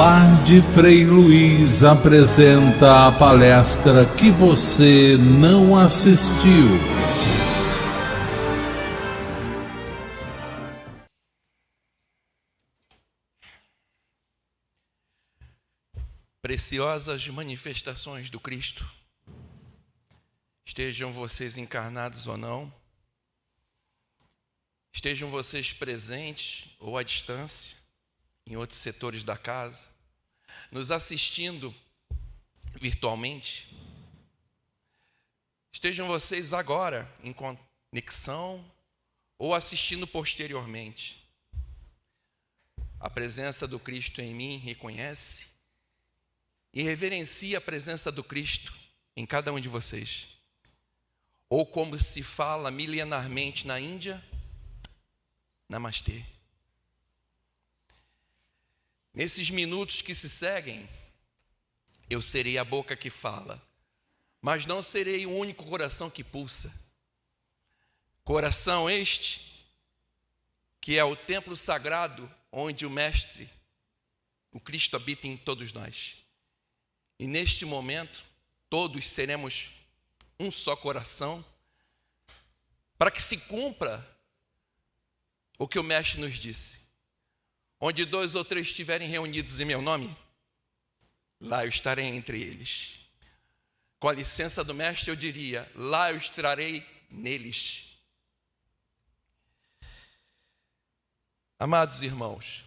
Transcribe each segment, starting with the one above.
Lar de Frei Luiz apresenta a palestra que você não assistiu. Preciosas manifestações do Cristo, estejam vocês encarnados ou não, estejam vocês presentes ou à distância, em outros setores da casa, nos assistindo virtualmente, estejam vocês agora em conexão ou assistindo posteriormente. A presença do Cristo em mim reconhece e reverencia a presença do Cristo em cada um de vocês. Ou como se fala milenarmente na Índia, Namastê. Nesses minutos que se seguem, eu serei a boca que fala, mas não serei o único coração que pulsa. Coração este, que é o templo sagrado onde o Mestre, o Cristo, habita em todos nós. E neste momento, todos seremos um só coração, para que se cumpra o que o Mestre nos disse. Onde 2 ou 3 estiverem reunidos em meu nome, lá eu estarei entre eles. Com a licença do Mestre, eu diria, lá eu estarei neles. Amados irmãos,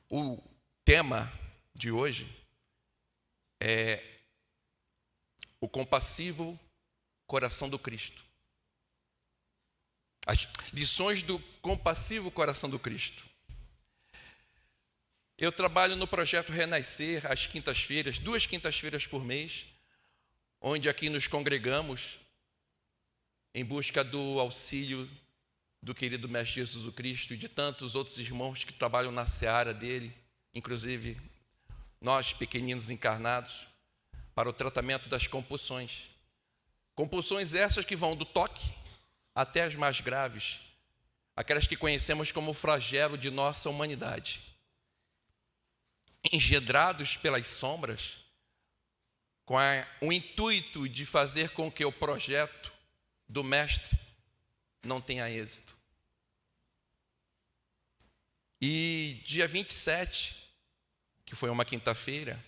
o tema de hoje é o compassivo coração do Cristo. As lições do compassivo coração do Cristo. Eu trabalho no projeto Renascer às quintas-feiras, 2 quintas-feiras por mês, onde aqui nos congregamos em busca do auxílio do querido Mestre Jesus Cristo e de tantos outros irmãos que trabalham na seara dele, inclusive nós, pequeninos encarnados, para o tratamento das compulsões. Compulsões essas que vão do toque até as mais graves, aquelas que conhecemos como o flagelo de nossa humanidade. Engedrados pelas sombras, com o intuito de fazer com que o projeto do Mestre não tenha êxito. E dia 27, que foi uma quinta-feira,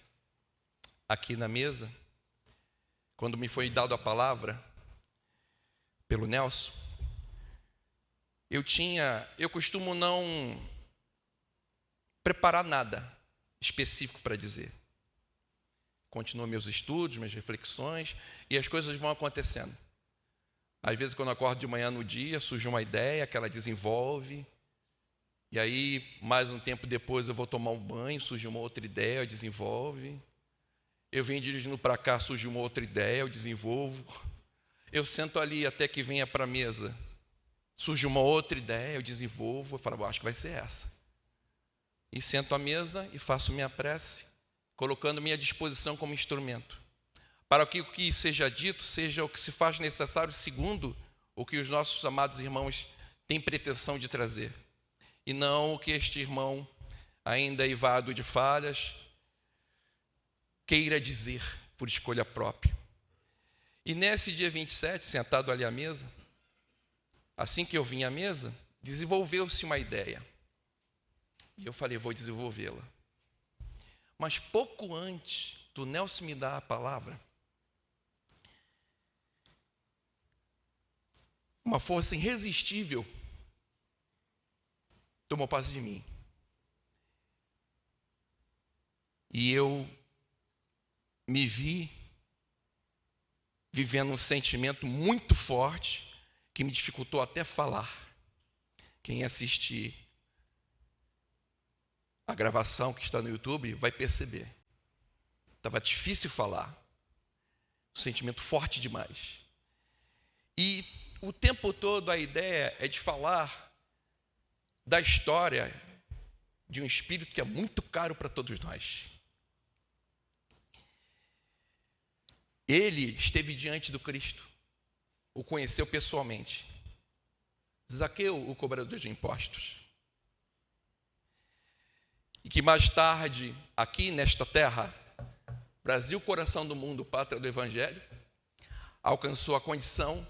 aqui na mesa, quando me foi dado a palavra pelo Nelson, eu costumo não preparar nada específico para dizer. Continuo meus estudos, minhas reflexões, e as coisas vão acontecendo. Às vezes, quando eu acordo de manhã no dia, surge uma ideia que ela desenvolve, e aí, mais um tempo depois, eu vou tomar um banho, surge uma outra ideia, desenvolve. Eu venho dirigindo para cá, surge uma outra ideia, eu desenvolvo. Eu sento ali até que venha para a mesa, surge uma outra ideia, eu desenvolvo, eu falo, acho que vai ser essa. E sento à mesa e faço minha prece, colocando minha disposição como instrumento, para que o que seja dito seja o que se faz necessário segundo o que os nossos amados irmãos têm pretensão de trazer, e não o que este irmão, ainda eivado de falhas, queira dizer por escolha própria. E nesse dia 27, sentado ali à mesa, assim que eu vim à mesa, desenvolveu-se uma ideia. E eu falei, vou desenvolvê-la. Mas pouco antes do Nelson me dar a palavra, uma força irresistível tomou posse de mim. E eu me vi vivendo um sentimento muito forte que me dificultou até falar. Quem assistir a gravação que está no YouTube vai perceber. Estava difícil falar. Um sentimento forte demais. E o tempo todo a ideia é de falar da história de um espírito que é muito caro para todos nós. Ele esteve diante do Cristo, o conheceu pessoalmente. Zaqueu, o cobrador de impostos. E que mais tarde, aqui nesta terra, Brasil, coração do mundo, pátria do Evangelho, alcançou a condição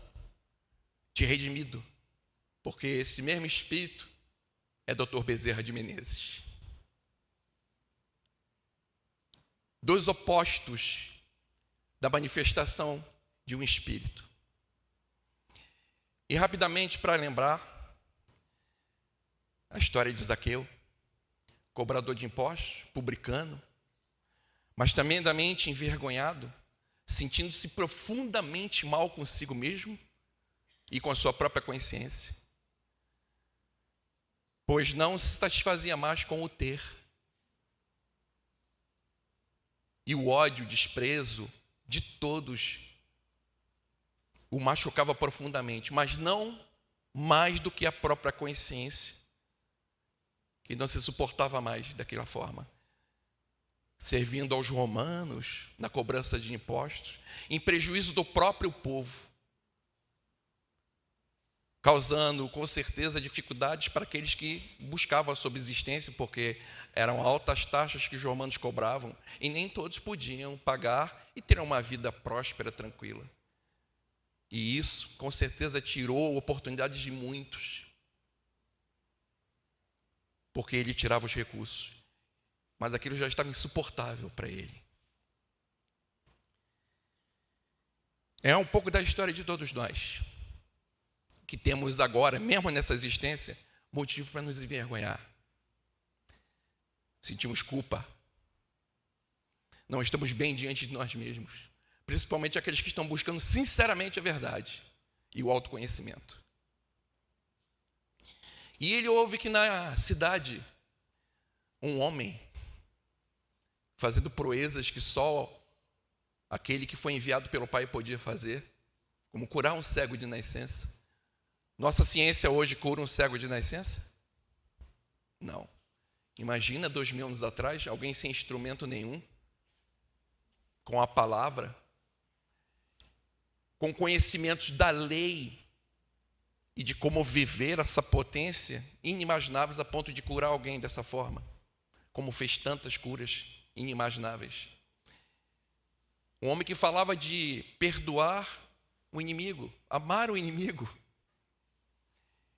de redimido, porque esse mesmo Espírito é Dr. Bezerra de Menezes. Dois opostos da manifestação de um Espírito. E rapidamente, para lembrar, a história de Zaqueu, cobrador de impostos, publicano, mas tremendamente envergonhado, sentindo-se profundamente mal consigo mesmo e com a sua própria consciência, pois não se satisfazia mais com o ter. E o ódio, o desprezo de todos o machucava profundamente, mas não mais do que a própria consciência, que não se suportava mais daquela forma. Servindo aos romanos na cobrança de impostos, em prejuízo do próprio povo, causando com certeza dificuldades para aqueles que buscavam a subsistência, porque eram altas taxas que os romanos cobravam e nem todos podiam pagar e ter uma vida próspera, tranquila. E isso com certeza tirou oportunidades de muitos, porque ele tirava os recursos, mas aquilo já estava insuportável para ele. É um pouco da história de todos nós, que temos agora, mesmo nessa existência, motivo para nos envergonhar. Sentimos culpa. Não estamos bem diante de nós mesmos, principalmente aqueles que estão buscando sinceramente a verdade e o autoconhecimento. E ele ouve que na cidade, um homem, fazendo proezas que só aquele que foi enviado pelo Pai podia fazer, como curar um cego de nascença. Nossa ciência hoje cura um cego de nascença? Não. Imagina 2000 anos atrás, alguém sem instrumento nenhum, com a palavra, com conhecimentos da lei e de como viver essa potência inimagináveis a ponto de curar alguém dessa forma, como fez tantas curas inimagináveis. Um homem que falava de perdoar o inimigo, amar o inimigo,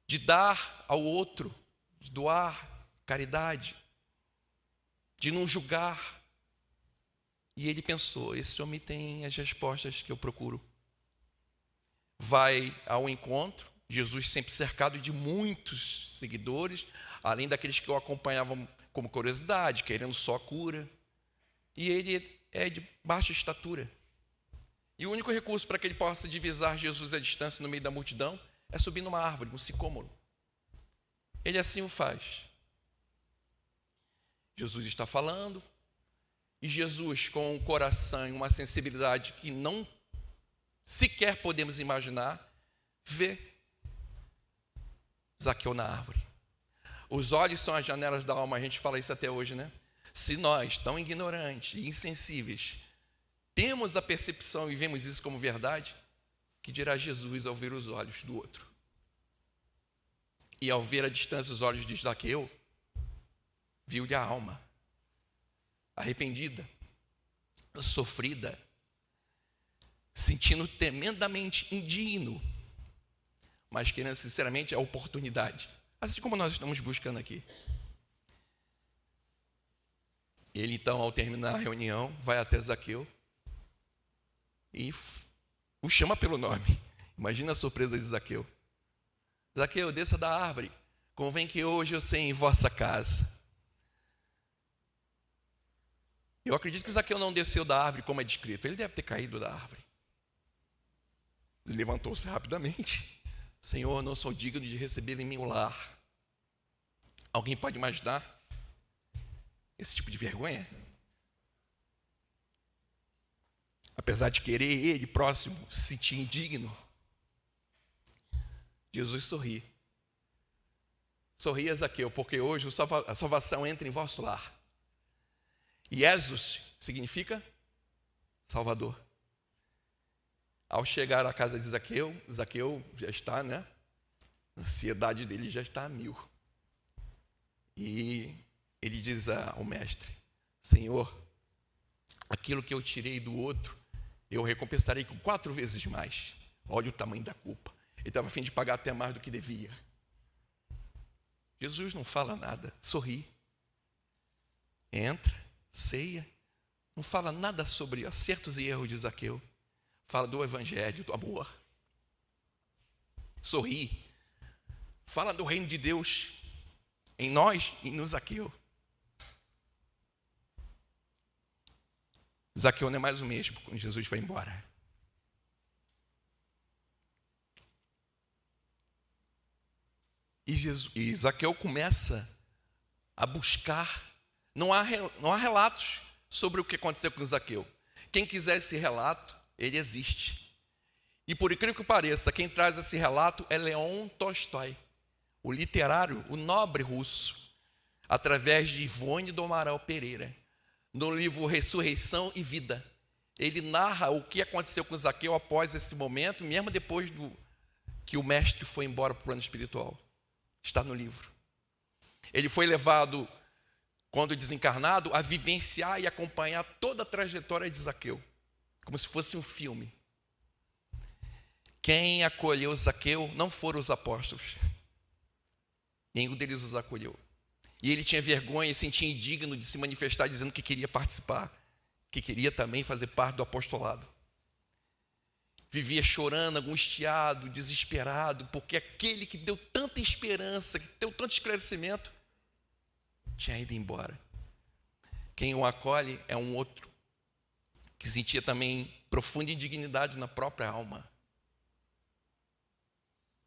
de dar ao outro, de doar caridade, de não julgar. E ele pensou, esse homem tem as respostas que eu procuro. Vai ao encontro, Jesus sempre cercado de muitos seguidores, além daqueles que o acompanhavam como curiosidade, querendo só cura. E ele é de baixa estatura. E o único recurso para que ele possa divisar Jesus à distância no meio da multidão é subir numa árvore, um sicômoro. Ele assim o faz. Jesus está falando, e Jesus, com um coração e uma sensibilidade que não sequer podemos imaginar, vê Zaqueu na árvore. Os olhos são as janelas da alma, a gente fala isso até hoje, né? Se nós, tão ignorantes e insensíveis, temos a percepção e vemos isso como verdade, que dirá Jesus ao ver os olhos do outro? E ao ver à distância os olhos de Zaqueu, viu-lhe a alma, arrependida, sofrida, sentindo tremendamente indigno, mas querendo sinceramente a oportunidade, assim como nós estamos buscando aqui. Ele então, ao terminar a reunião, vai até Zaqueu e o chama pelo nome. Imagina a surpresa de Zaqueu. Zaqueu, desça da árvore, convém que hoje eu seja em vossa casa. Eu acredito que Zaqueu não desceu da árvore como é descrito, ele deve ter caído da árvore. Ele levantou-se rapidamente. Senhor, não sou digno de receber em meu lar. Alguém pode imaginar esse tipo de vergonha? Apesar de querer ele próximo, se sentir indigno, Jesus sorri. Sorria, Zaqueu, porque hoje a salvação entra em vosso lar. E Jesus significa Salvador. Ao chegar à casa de Zaqueu, Zaqueu já está, né? A ansiedade dele já está a 1000. E ele diz ao mestre: Senhor, aquilo que eu tirei do outro, eu recompensarei com 4 vezes mais. Olha o tamanho da culpa. Ele estava a fim de pagar até mais do que devia. Jesus não fala nada, sorri. Entra, ceia, não fala nada sobre acertos e erros de Zaqueu. Fala do evangelho, do amor. Sorri. Fala do reino de Deus em nós e no Zaqueu. Zaqueu não é mais o mesmo quando Jesus vai embora. E Zaqueu começa a buscar. Não há relatos sobre o que aconteceu com Zaqueu. Quem quiser esse relato, ele existe. E por incrível que pareça, quem traz esse relato é Leon Tolstói, o literário, o nobre russo, através de Ivone do Amaral Pereira, no livro Ressurreição e Vida. Ele narra o que aconteceu com Zaqueu após esse momento, mesmo depois que o mestre foi embora para o plano espiritual. Está no livro. Ele foi levado, quando desencarnado, a vivenciar e acompanhar toda a trajetória de Zaqueu, como se fosse um filme. Quem acolheu Zaqueu não foram os apóstolos. Nenhum deles os acolheu. E ele tinha vergonha e se sentia indigno de se manifestar, dizendo que queria participar, que queria também fazer parte do apostolado. Vivia chorando, angustiado, desesperado, porque aquele que deu tanta esperança, que deu tanto esclarecimento, tinha ido embora. Quem o acolhe é um outro, que sentia também profunda indignidade na própria alma.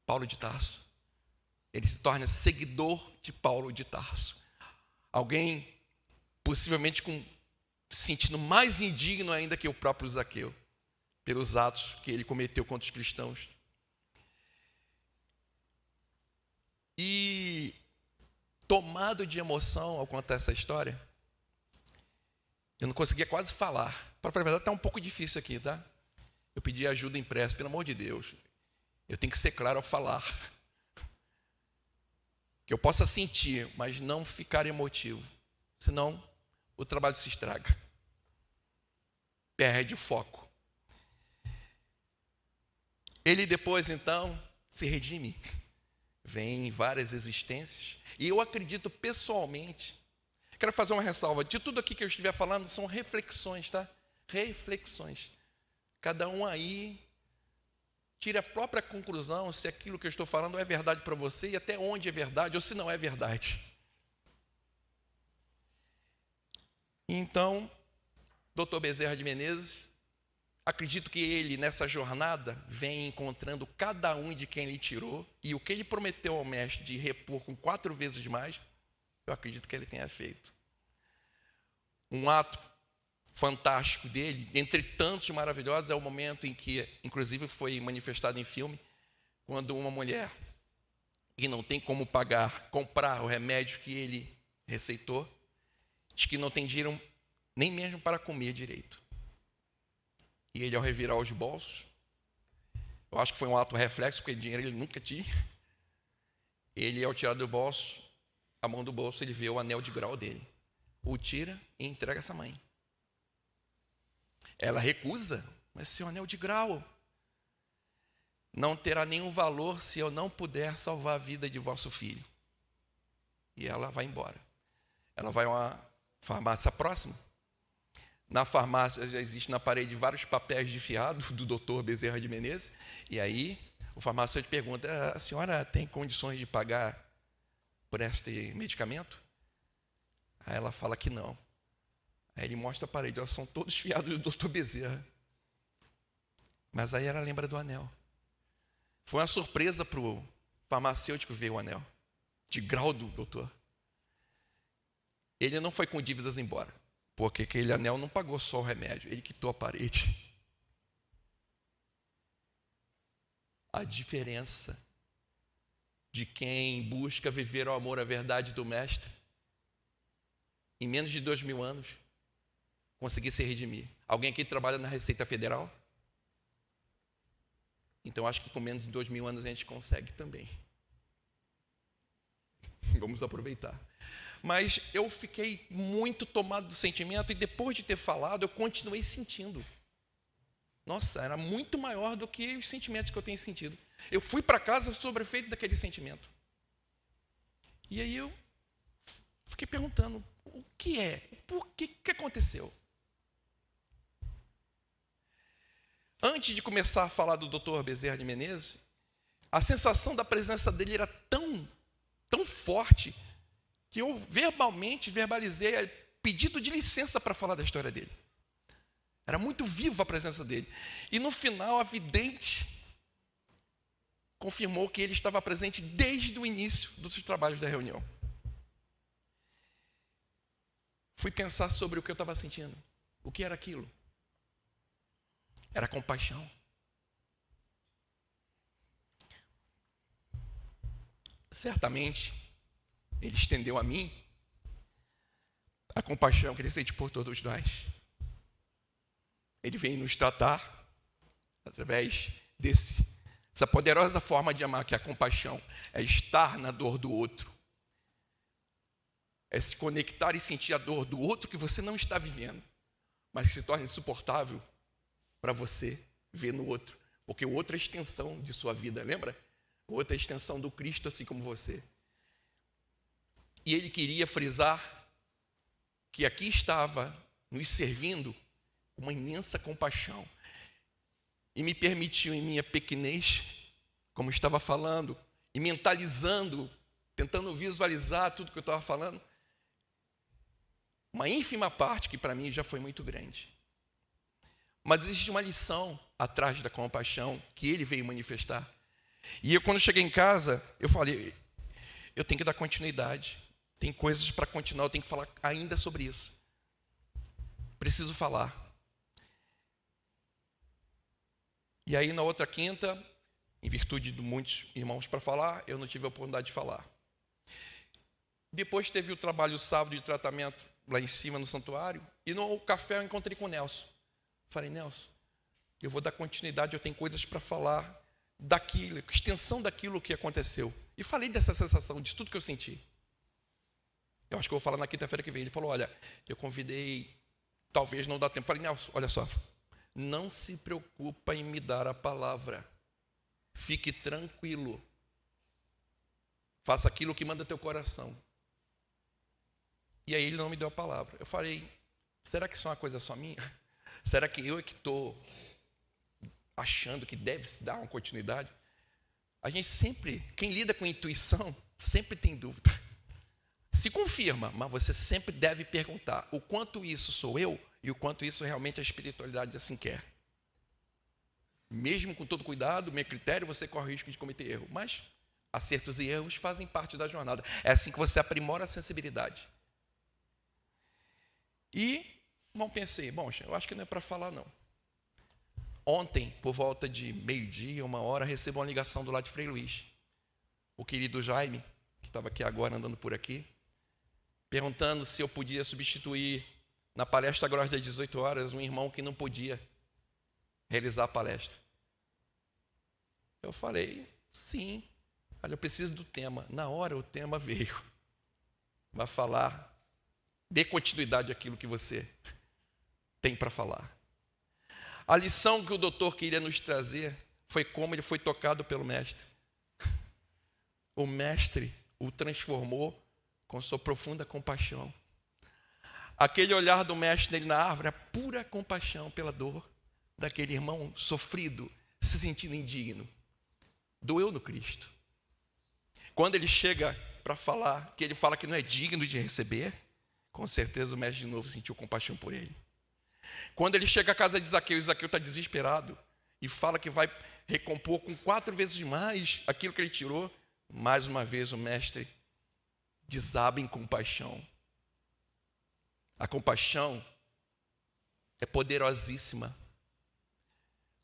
Paulo de Tarso. Ele se torna seguidor de Paulo de Tarso. Alguém possivelmente se sentindo mais indigno ainda que o próprio Zaqueu, pelos atos que ele cometeu contra os cristãos. E tomado de emoção ao contar essa história, eu não conseguia quase falar. Para falar a verdade, está um pouco difícil aqui, tá? Eu pedi ajuda impressa, pelo amor de Deus. Eu tenho que ser claro ao falar. Que eu possa sentir, mas não ficar emotivo. Senão, o trabalho se estraga. Perde o foco. Ele depois, então, se redime. Vem em várias existências. E eu acredito pessoalmente. Quero fazer uma ressalva. De tudo aqui que eu estiver falando, são reflexões, tá? Reflexões. Cada um aí tire a própria conclusão se aquilo que eu estou falando é verdade para você e até onde é verdade ou se não é verdade. Então, Dr. Bezerra de Menezes, acredito que ele, nessa jornada, vem encontrando cada um de quem ele tirou e o que ele prometeu ao mestre de repor com 4 vezes mais, eu acredito que ele tenha feito. Um ato fantástico dele, entre tantos maravilhosos, é o momento em que, inclusive foi manifestado em filme, quando uma mulher que não tem como comprar o remédio que ele receitou, diz que não tem dinheiro nem mesmo para comer direito. E ele, ao revirar os bolsos, eu acho que foi um ato reflexo, porque dinheiro ele nunca tinha. Ele, ao tirar do bolso, a mão do bolso, ele vê o anel de grau dele. O tira e entrega a essa mãe. Ela recusa, mas seu anel de grau não terá nenhum valor se eu não puder salvar a vida de vosso filho. E ela vai embora. Ela vai a uma farmácia próxima. Na farmácia já existe na parede vários papéis de fiado do Dr. Bezerra de Menezes. E aí o farmacêutico pergunta: a senhora tem condições de pagar por este medicamento? Aí ela fala que não. Aí ele mostra a parede, elas são todos fiados do Dr. Bezerra. Mas aí ela lembra do anel. Foi uma surpresa para o farmacêutico ver o anel de grau do doutor. Ele não foi com dívidas embora, porque aquele anel não pagou só o remédio, ele quitou a parede. A diferença de quem busca viver o amor, a verdade do Mestre, em menos de 2000 anos, conseguir se redimir. Alguém aqui trabalha na Receita Federal? Então, acho que com menos de 2000 anos a gente consegue também. Vamos aproveitar. Mas eu fiquei muito tomado do sentimento e depois de ter falado, eu continuei sentindo. Nossa, era muito maior do que os sentimentos que eu tenho sentido. Eu fui para casa sob o efeito daquele sentimento. E aí eu fiquei perguntando, o que é? Por que aconteceu? Antes de começar a falar do Dr. Bezerra de Menezes, a sensação da presença dele era tão forte, que eu verbalizei pedido de licença para falar da história dele. Era muito viva a presença dele. E no final, a vidente confirmou que ele estava presente desde o início dos trabalhos da reunião. Fui pensar sobre o que eu estava sentindo. O que era aquilo? Era compaixão. Certamente, ele estendeu a mim a compaixão que ele sente por todos nós. Ele vem nos tratar através dessa poderosa forma de amar, que é a compaixão. É estar na dor do outro. É se conectar e sentir a dor do outro que você não está vivendo, mas que se torna insuportável para você ver no outro. Porque o outro é a extensão de sua vida, lembra? O outro é a extensão do Cristo, assim como você. E ele queria frisar que aqui estava nos servindo uma imensa compaixão. E me permitiu, em minha pequenez, como estava falando, e mentalizando, tentando visualizar tudo que eu estava falando, uma ínfima parte que para mim já foi muito grande. Mas existe uma lição atrás da compaixão que ele veio manifestar. E eu, quando cheguei em casa, eu falei, eu tenho que dar continuidade. Tem coisas para continuar, eu tenho que falar ainda sobre isso. Preciso falar. E aí, na outra quinta, em virtude de muitos irmãos para falar, eu não tive a oportunidade de falar. Depois teve o trabalho sábado de tratamento lá em cima no santuário, e no café eu encontrei com o Nelson. Falei, Nelson, eu vou dar continuidade, eu tenho coisas para falar daquilo, extensão daquilo que aconteceu. E falei dessa sensação, de tudo que eu senti. Eu acho que eu vou falar na quinta-feira que vem. Ele falou, olha, eu convidei, talvez não dá tempo. Falei, Nelson, olha só, não se preocupa em me dar a palavra. Fique tranquilo. Faça aquilo que manda teu coração. E aí ele não me deu a palavra. Eu falei, será que isso é uma coisa só minha? Será que eu é que estou achando que deve se dar uma continuidade? A gente sempre, quem lida com intuição, sempre tem dúvida. Se confirma, mas você sempre deve perguntar o quanto isso sou eu e o quanto isso realmente a espiritualidade assim quer. Mesmo com todo cuidado, meu critério, você corre o risco de cometer erro. Mas acertos e erros fazem parte da jornada. É assim que você aprimora a sensibilidade. E, pensei, eu acho que não é para falar, não. Ontem, por volta de 12h, 1h, recebo uma ligação do lado de Frei Luís. O querido Jaime, que estava aqui agora, andando por aqui, perguntando se eu podia substituir na palestra agora das 18 horas um irmão que não podia realizar a palestra. Eu falei, sim, olha, eu preciso do tema. Na hora o tema veio. Vai falar, dê continuidade àquilo que você tem para falar. A lição que o doutor queria nos trazer foi como ele foi tocado pelo mestre. O mestre o transformou com sua profunda compaixão. Aquele olhar do mestre nele na árvore, a pura compaixão pela dor daquele irmão sofrido, se sentindo indigno. Doeu no Cristo. Quando ele chega para falar, que ele fala que não é digno de receber, com certeza o mestre de novo sentiu compaixão por ele. Quando ele chega à casa de Zaqueu, e Zaqueu está desesperado, e fala que vai recompor com 4 vezes mais aquilo que ele tirou, mais uma vez o mestre desaba em compaixão. A compaixão é poderosíssima.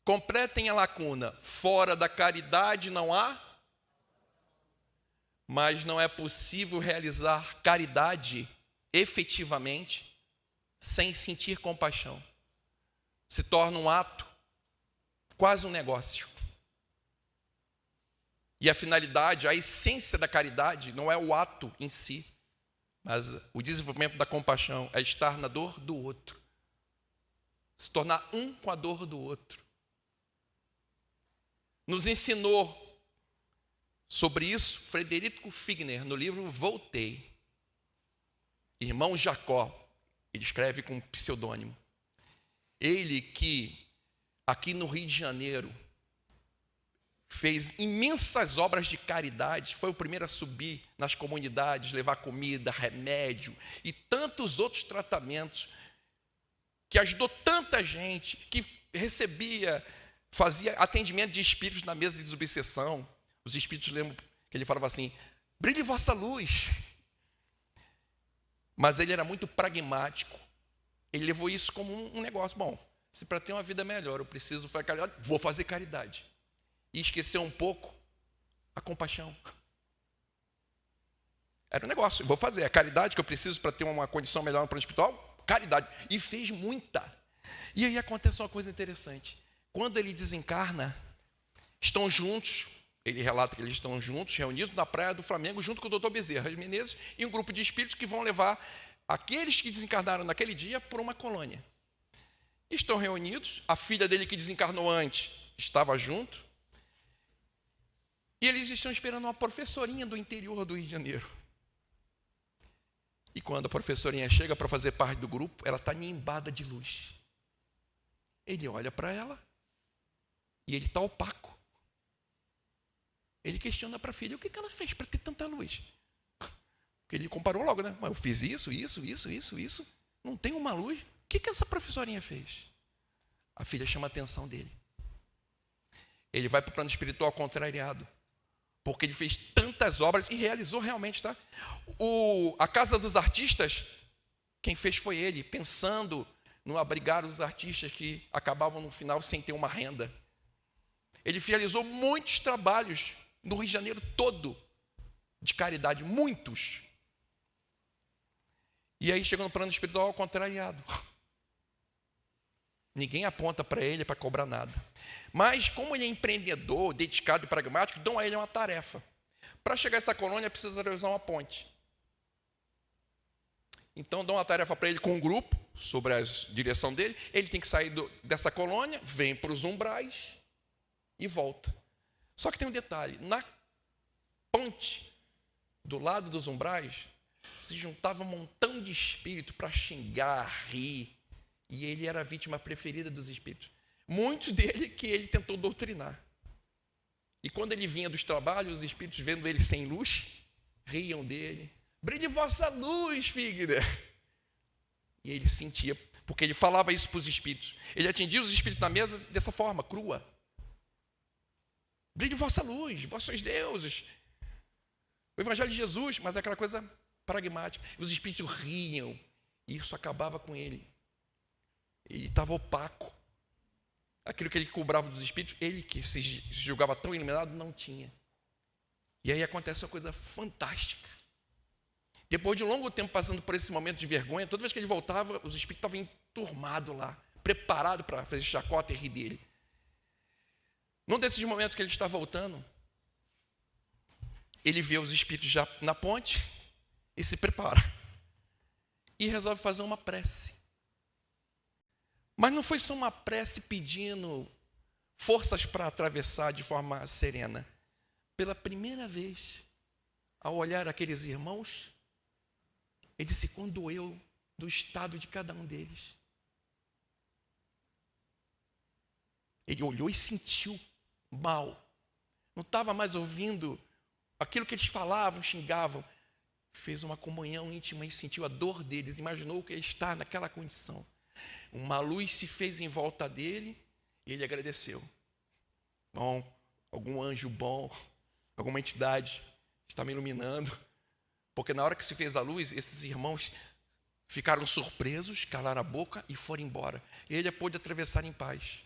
Completem a lacuna. Fora da caridade não há, mas não é possível realizar caridade efetivamente sem sentir compaixão. Se torna um ato, quase um negócio. E a finalidade, a essência da caridade não é o ato em si, Mas o desenvolvimento da compaixão é estar na dor do outro. Se tornar um com a dor do outro. Nos ensinou sobre isso Frederico Figner, no livro Voltei. Irmão Jacó, ele escreve com um pseudônimo. Ele que, aqui no Rio de Janeiro, fez imensas obras de caridade, foi o primeiro a subir nas comunidades, levar comida, remédio e tantos outros tratamentos, que ajudou tanta gente, que fazia atendimento de espíritos na mesa de desobsessão. Os espíritos lembram que ele falava assim: brilhe vossa luz. Mas ele era muito pragmático. Ele levou isso como um negócio. Bom, se para ter uma vida melhor eu preciso fazer caridade, vou fazer caridade. E esqueceu um pouco a compaixão. Era um negócio, vou fazer a caridade que eu preciso para ter uma condição melhor no plano espiritual, caridade. E fez muita. E aí acontece uma coisa interessante. Quando ele desencarna, estão juntos, ele relata que eles estão juntos, reunidos na praia do Flamengo, junto com o doutor Bezerra de Menezes, e um grupo de espíritos que vão levar aqueles que desencarnaram naquele dia por uma colônia. Estão reunidos, a filha dele que desencarnou antes estava junto, e eles estão esperando uma professorinha do interior do Rio de Janeiro. E quando a professorinha chega para fazer parte do grupo, ela está nimbada de luz. Ele olha para ela e ele está opaco. Ele questiona para a filha: o que ela fez para ter tanta luz? Porque ele comparou logo, né? Mas eu fiz isso. Não tem uma luz. O que essa professorinha fez? A filha chama a atenção dele. Ele vai para o plano espiritual contrariado. Porque ele fez tantas obras e realizou realmente, tá? A Casa dos Artistas, quem fez foi ele, pensando no abrigar os artistas que acabavam no final sem ter uma renda. Ele realizou muitos trabalhos no Rio de Janeiro todo, de caridade, muitos. E aí chega no plano espiritual contrariado. Ninguém aponta para ele para cobrar nada. Mas, como ele é empreendedor, dedicado e pragmático, dão a ele uma tarefa. Para chegar a essa colônia, precisa atravessar uma ponte. Então, dão uma tarefa para ele com um grupo, sobre a direção dele. Ele tem que sair dessa colônia, vem para os umbrais e volta. Só que tem um detalhe: na ponte, do lado dos umbrais, se juntava um montão de espírito para xingar, rir. E ele era a vítima preferida dos espíritos. Muitos dele que ele tentou doutrinar. E quando ele vinha dos trabalhos, os espíritos, vendo ele sem luz, riam dele. Brilhe vossa luz, Figner. E ele sentia, porque ele falava isso para os espíritos. Ele atendia os espíritos na mesa dessa forma, crua. Brilhe vossa luz, vossos deuses. O Evangelho de Jesus, mas é aquela coisa pragmática. Os espíritos riam. E isso acabava com ele. Ele estava opaco. Aquilo que ele cobrava dos espíritos, ele que se julgava tão iluminado, não tinha. E aí acontece uma coisa fantástica. Depois de um longo tempo passando por esse momento de vergonha, toda vez que ele voltava, os espíritos estavam enturmados lá, preparados para fazer chacota e rir dele. Num desses momentos que ele está voltando, ele vê os espíritos já na ponte e se prepara. E resolve fazer uma prece. Mas não foi só uma prece pedindo forças para atravessar de forma serena. Pela primeira vez, ao olhar aqueles irmãos, ele se condoeu do estado de cada um deles. Ele olhou e sentiu mal. Não estava mais ouvindo aquilo que eles falavam, xingavam. Fez uma comunhão íntima e sentiu a dor deles. Imaginou que ele está naquela condição. Uma luz se fez em volta dele e ele agradeceu. Bom, algum anjo bom, alguma entidade está me iluminando. Porque na hora que se fez a luz, esses irmãos ficaram surpresos, calaram a boca e foram embora. E ele pôde atravessar em paz.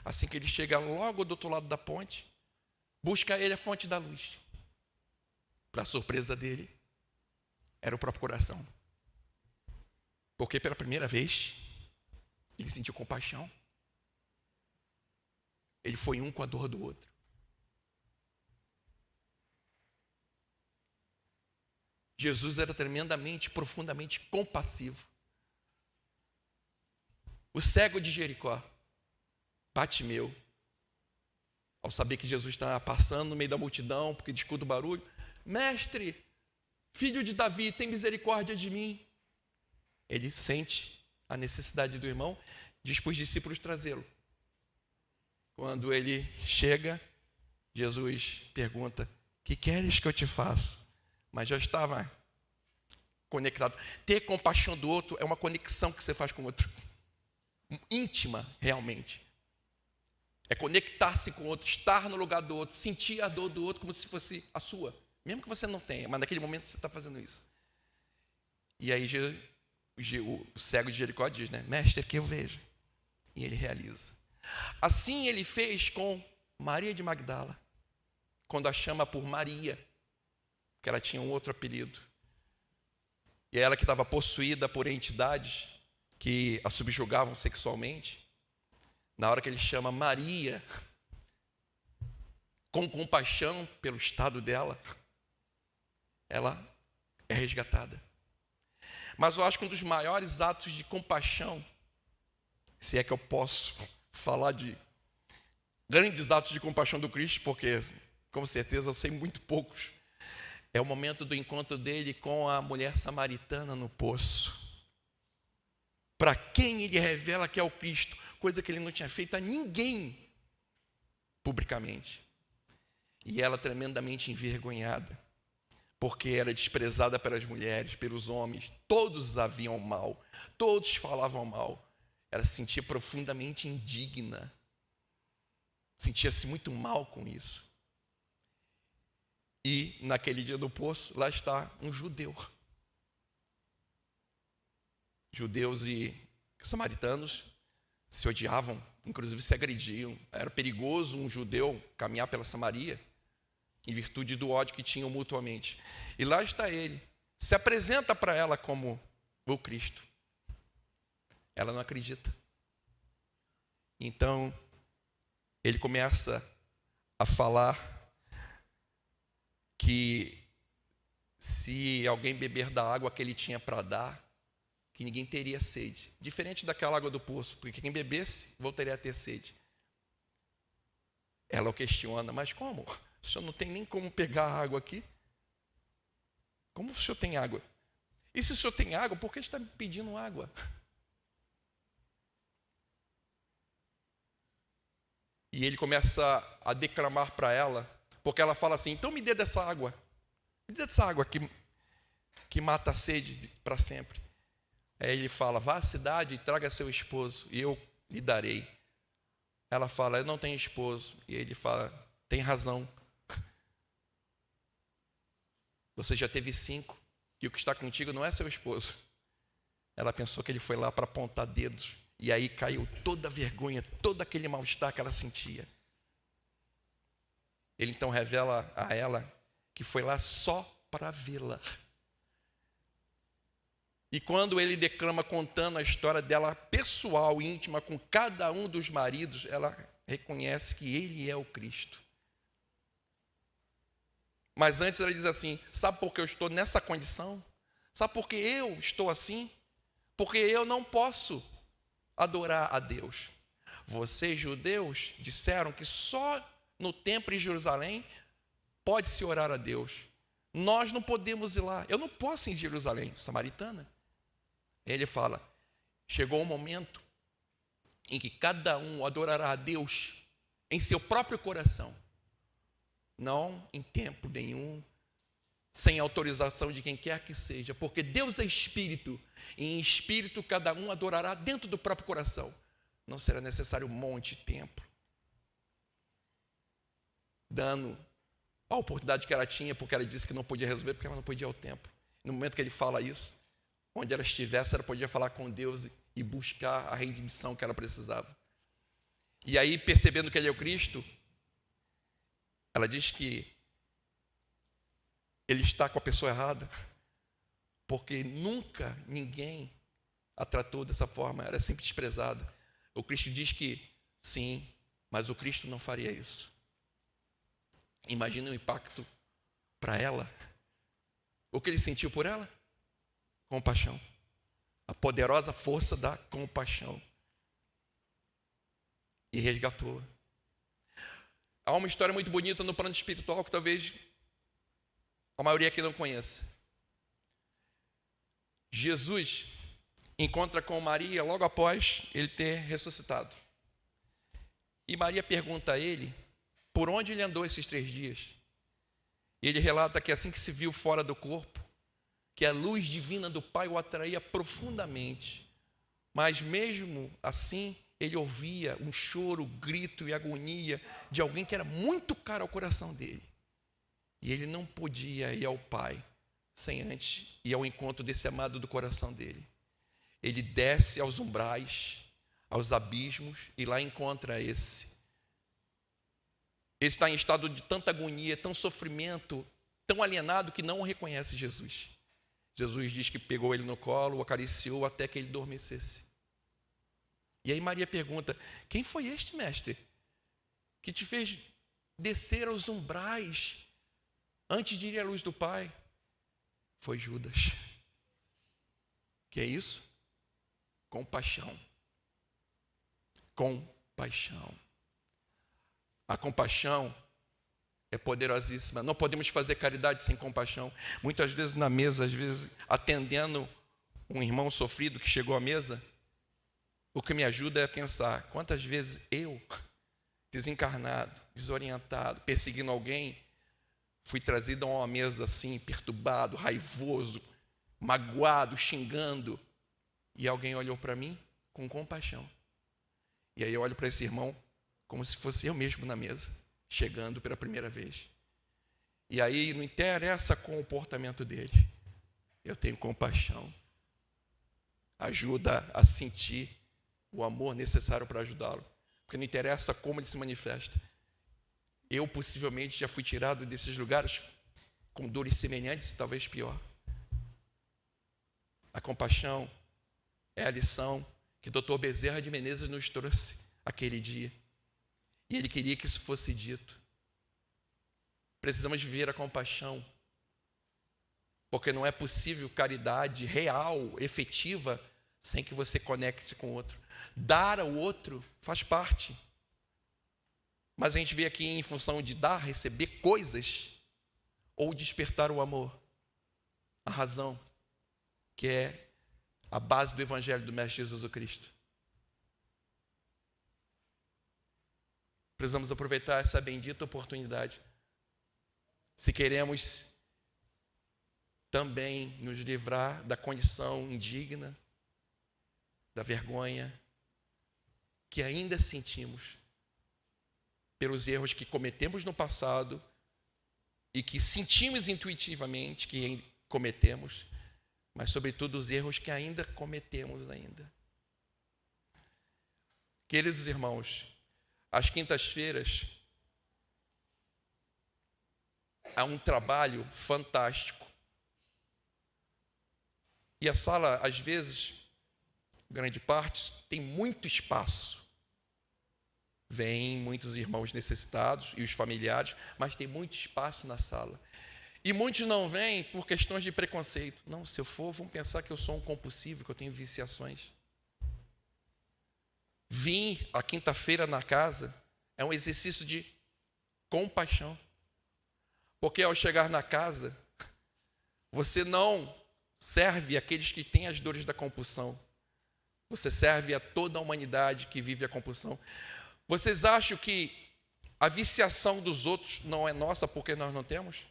Assim que ele chega logo do outro lado da ponte, busca ele a fonte da luz. Para a surpresa dele, era o próprio coração. Porque pela primeira vez, ele sentiu compaixão. Ele foi um com a dor do outro. Jesus era tremendamente, profundamente compassivo. O cego de Jericó, Bartimeu, ao saber que Jesus está passando no meio da multidão, porque escuta o barulho, mestre, filho de Davi, tem misericórdia de mim. Ele sente a necessidade do irmão, diz para os discípulos trazê-lo. Quando ele chega, Jesus pergunta, que queres que eu te faça? Mas já estava conectado. Ter compaixão do outro é uma conexão que você faz com o outro, íntima realmente. É conectar-se com o outro, estar no lugar do outro, sentir a dor do outro como se fosse a sua, mesmo que você não tenha, mas naquele momento você está fazendo isso. E aí o cego de Jericó diz, né? Mestre, que eu vejo. E ele realiza. Assim ele fez com Maria de Magdala, quando a chama por Maria, que ela tinha um outro apelido. E ela que estava possuída por entidades que a subjugavam sexualmente, na hora que ele chama Maria, com compaixão pelo estado dela, ela é resgatada. Mas eu acho que um dos maiores atos de compaixão, se é que eu posso falar de grandes atos de compaixão do Cristo, porque com certeza eu sei muito poucos, é o momento do encontro dele com a mulher samaritana no poço. Para quem ele revela que é o Cristo, coisa que ele não tinha feito a ninguém publicamente. E ela tremendamente envergonhada, porque era desprezada pelas mulheres, pelos homens, todos a viam mal, todos falavam mal. Ela se sentia profundamente indigna, sentia-se muito mal com isso. E naquele dia do poço, lá está um judeu. Judeus e samaritanos se odiavam, inclusive se agrediam. Era perigoso um judeu caminhar pela Samaria, em virtude do ódio que tinham mutuamente. E lá está ele, se apresenta para ela como o Cristo. Ela não acredita. Então, ele começa a falar que se alguém beber da água que ele tinha para dar, que ninguém teria sede. Diferente daquela água do poço, porque quem bebesse voltaria a ter sede. Ela o questiona, mas como? O senhor não tem nem como pegar a água aqui? Como o senhor tem água? E se o senhor tem água, por que está me pedindo água? E ele começa a declamar para ela, porque ela fala assim, então me dê dessa água. Me dê dessa água que mata a sede para sempre. Aí ele fala, vá à cidade e traga seu esposo, e eu lhe darei. Ela fala, eu não tenho esposo. E ele fala, tem razão. Você já teve 5, e o que está contigo não é seu esposo. Ela pensou que ele foi lá para apontar dedos, e aí caiu toda a vergonha, todo aquele mal-estar que ela sentia. Ele então revela a ela que foi lá só para vê-la. E quando ele declama contando a história dela pessoal, íntima, com cada um dos maridos, ela reconhece que ele é o Cristo. Mas antes ela diz assim, sabe por que eu estou nessa condição? Sabe por que eu estou assim? Porque eu não posso adorar a Deus. Vocês, judeus, disseram que só no templo em Jerusalém pode-se orar a Deus. Nós não podemos ir lá. Eu não posso ir em Jerusalém, samaritana. Ele fala, chegou um momento em que cada um adorará a Deus em seu próprio coração. Não em templo nenhum, sem autorização de quem quer que seja, porque Deus é espírito, e em espírito cada um adorará dentro do próprio coração. Não será necessário um monte de templo. Dando a oportunidade que ela tinha, porque ela disse que não podia resolver, porque ela não podia ir ao templo. No momento que ele fala isso, onde ela estivesse, ela podia falar com Deus e buscar a redenção que ela precisava. E aí, percebendo que ele é o Cristo, ela diz que ele está com a pessoa errada, porque nunca ninguém a tratou dessa forma, era sempre desprezada. O Cristo diz que sim, mas o Cristo não faria isso. Imagina o impacto para ela. O que ele sentiu por ela? Compaixão. A poderosa força da compaixão. E resgatou. Há uma história muito bonita no plano espiritual que talvez a maioria aqui não conheça. Jesus encontra com Maria logo após ele ter ressuscitado. E Maria pergunta a ele por onde ele andou esses 3 dias. E ele relata que assim que se viu fora do corpo, que a luz divina do Pai o atraía profundamente. Mas mesmo assim, ele ouvia um choro, grito e agonia de alguém que era muito caro ao coração dele. E ele não podia ir ao Pai sem antes ir ao encontro desse amado do coração dele. Ele desce aos umbrais, aos abismos, e lá encontra esse. Ele está em estado de tanta agonia, tão sofrimento, tão alienado que não reconhece Jesus. Jesus diz que pegou ele no colo, o acariciou até que ele adormecesse. E aí Maria pergunta: quem foi este, mestre, que te fez descer aos umbrais antes de ir à luz do Pai? Foi Judas. Que é isso? Compaixão. Compaixão. A compaixão é poderosíssima. Não podemos fazer caridade sem compaixão. Muitas vezes na mesa, às vezes atendendo um irmão sofrido que chegou à mesa, o que me ajuda é a pensar quantas vezes eu, desencarnado, desorientado, perseguindo alguém, fui trazido a uma mesa assim, perturbado, raivoso, magoado, xingando, e alguém olhou para mim com compaixão. E aí eu olho para esse irmão como se fosse eu mesmo na mesa, chegando pela primeira vez. E aí não interessa o comportamento dele, eu tenho compaixão. Ajuda a sentir o amor necessário para ajudá-lo, porque não interessa como ele se manifesta. Eu possivelmente já fui tirado desses lugares com dores semelhantes, talvez pior. A compaixão é a lição que o Dr. Bezerra de Menezes nos trouxe aquele dia. E ele queria que isso fosse dito. Precisamos viver a compaixão, porque não é possível caridade real, efetiva, sem que você conecte-se com o outro. Dar ao outro faz parte. Mas a gente vê aqui em função de dar, receber coisas, ou despertar o amor, a razão, que é a base do Evangelho do Mestre Jesus Cristo. Precisamos aproveitar essa bendita oportunidade. Se queremos também nos livrar da condição indigna, da vergonha que ainda sentimos pelos erros que cometemos no passado e que sentimos intuitivamente que cometemos, mas sobretudo os erros que ainda cometemos ainda. Queridos irmãos, às quintas-feiras há um trabalho fantástico. E a sala, às vezes, grande parte, tem muito espaço. Vêm muitos irmãos necessitados e os familiares, mas tem muito espaço na sala. E muitos não vêm por questões de preconceito. Não, se eu for, vão pensar que eu sou um compulsivo, que eu tenho viciações. Vim a quinta-feira na casa é um exercício de compaixão. Porque ao chegar na casa, você não serve aqueles que têm as dores da compulsão. Você serve a toda a humanidade que vive a compulsão. Vocês acham que a viciação dos outros não é nossa porque nós não temos?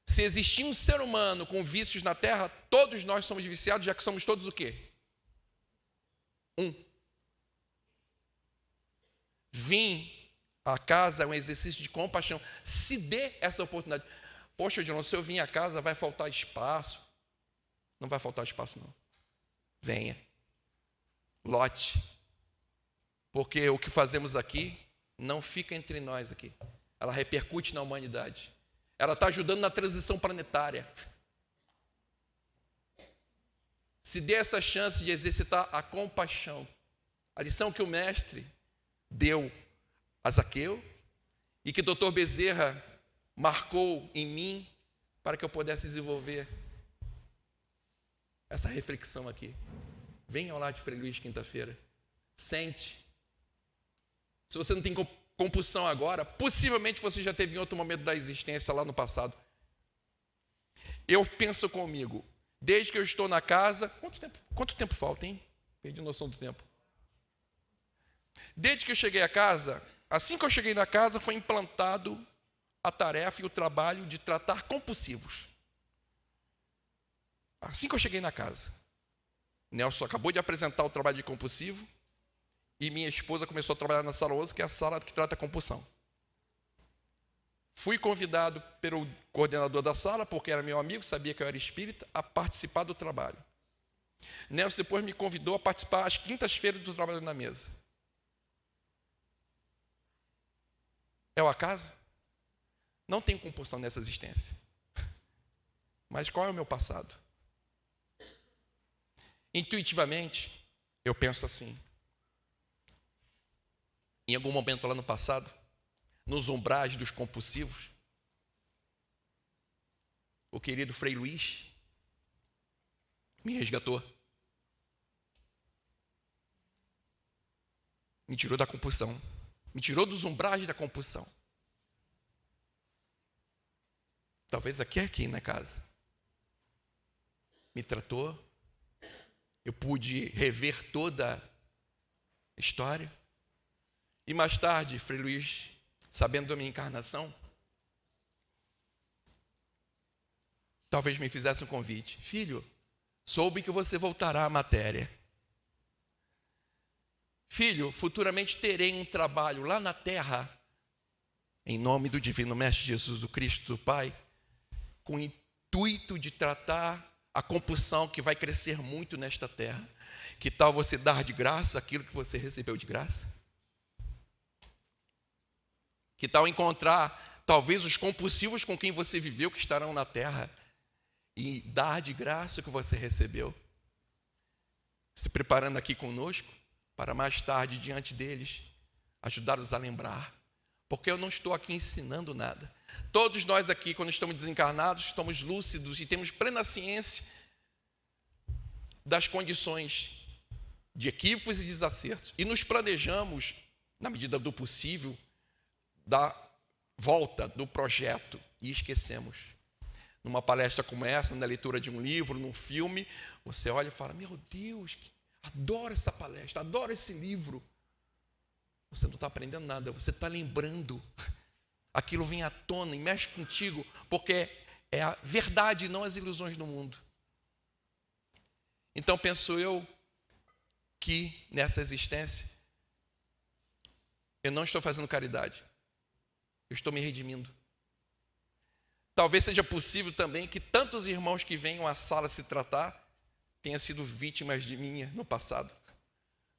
Se existir um ser humano com vícios na Terra, todos nós somos viciados, já que somos todos o quê? Um. Vim à casa é um exercício de compaixão. Se dê essa oportunidade. Poxa, Odilon, se eu vim à casa, vai faltar espaço. Não vai faltar espaço, não. Venha. Lote. Porque o que fazemos aqui não fica entre nós aqui. Ela repercute na humanidade. Ela está ajudando na transição planetária. Se dê essa chance de exercitar a compaixão. A lição que o mestre deu a Zaqueu e que o Dr. Bezerra marcou em mim para que eu pudesse desenvolver essa reflexão aqui. Venha ao lar de Frei Luiz quinta-feira. Sente. Se você não tem compulsão agora, possivelmente você já teve em outro momento da existência lá no passado. Eu penso comigo, desde que eu estou na casa, quanto tempo falta, hein? Perdi a noção do tempo. Desde que eu cheguei a casa, assim que eu cheguei na casa, foi implantado a tarefa e o trabalho de tratar compulsivos. Assim que eu cheguei na casa, Nelson acabou de apresentar o trabalho de compulsivo e minha esposa começou a trabalhar na sala 11, que é a sala que trata compulsão. Fui convidado pelo coordenador da sala, porque era meu amigo, sabia que eu era espírita, a participar do trabalho. Nelson depois me convidou a participar às quintas-feiras do trabalho na mesa. É o acaso? Não tenho compulsão nessa existência. Mas qual é o meu passado? Intuitivamente, eu penso assim. Em algum momento lá no passado, nos umbrais dos compulsivos, o querido Frei Luiz me resgatou. Me tirou da compulsão. Me tirou dos umbrais da compulsão. Talvez aqui na casa. Me tratou. Eu pude rever toda a história. E mais tarde, Frei Luiz, sabendo da minha encarnação, talvez me fizesse um convite. Filho, soube que você voltará à matéria. Filho, futuramente terei um trabalho lá na terra, em nome do Divino Mestre Jesus, o Cristo do Pai, com o intuito de tratar a compulsão que vai crescer muito nesta terra. Que tal você dar de graça aquilo que você recebeu de graça? Que tal encontrar, talvez, os compulsivos com quem você viveu que estarão na terra e dar de graça o que você recebeu? Se preparando aqui conosco para mais tarde, diante deles, ajudá-los a lembrar. Porque eu não estou aqui ensinando nada. Todos nós aqui, quando estamos desencarnados, estamos lúcidos e temos plena ciência das condições de equívocos e desacertos. E nos planejamos, na medida do possível, da volta do projeto e esquecemos. Numa palestra como essa, na leitura de um livro, num filme, você olha e fala, meu Deus, adoro essa palestra, adoro esse livro. Você não está aprendendo nada, você está lembrando. Aquilo vem à tona e mexe contigo, porque é a verdade e não as ilusões do mundo. Então penso eu que nessa existência eu não estou fazendo caridade. Eu estou me redimindo. Talvez seja possível também que tantos irmãos que venham à sala se tratar tenham sido vítimas de mim no passado.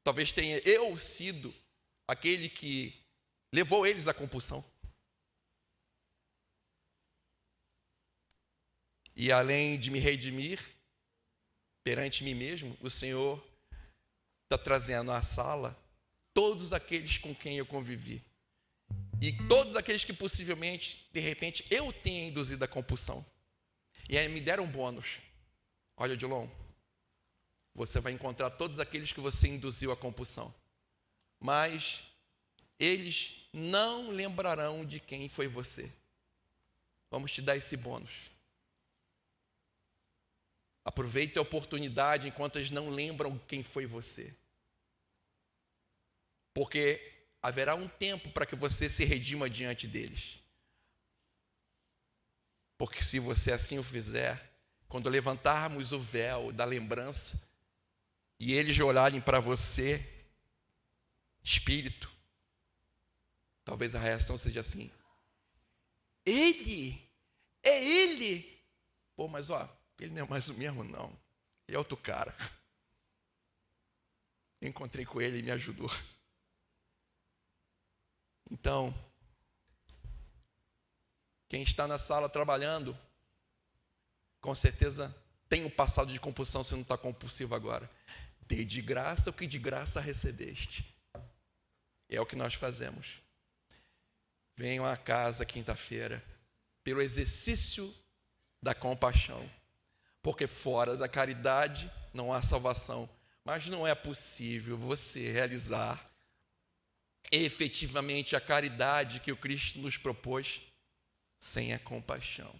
Talvez tenha eu sido aquele que levou eles à compulsão. E além de me redimir perante mim mesmo, o Senhor está trazendo à sala todos aqueles com quem eu convivi. E todos aqueles que possivelmente, de repente, eu tenha induzido a compulsão. E aí me deram um bônus. Olha, Odilon, você vai encontrar todos aqueles que você induziu a compulsão. Mas eles não lembrarão de quem foi você. Vamos te dar esse bônus. Aproveite a oportunidade enquanto eles não lembram quem foi você. Porque haverá um tempo para que você se redima diante deles. Porque se você assim o fizer, quando levantarmos o véu da lembrança e eles olharem para você, espírito, talvez a reação seja assim: ele? É ele? Pô, mas ele não é mais o mesmo não, ele é outro cara. Eu encontrei com ele e me ajudou. Então, quem está na sala trabalhando, com certeza tem um passado de compulsão, se não está compulsivo agora. Dê de graça o que de graça recebeste. É o que nós fazemos. Venham à casa quinta-feira, pelo exercício da compaixão. Porque fora da caridade não há salvação. Mas não é possível você realizar efetivamente a caridade que o Cristo nos propôs sem a compaixão.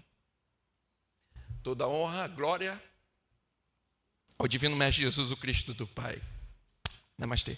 Toda honra, glória ao Divino Mestre Jesus, o Cristo do Pai. Namastê.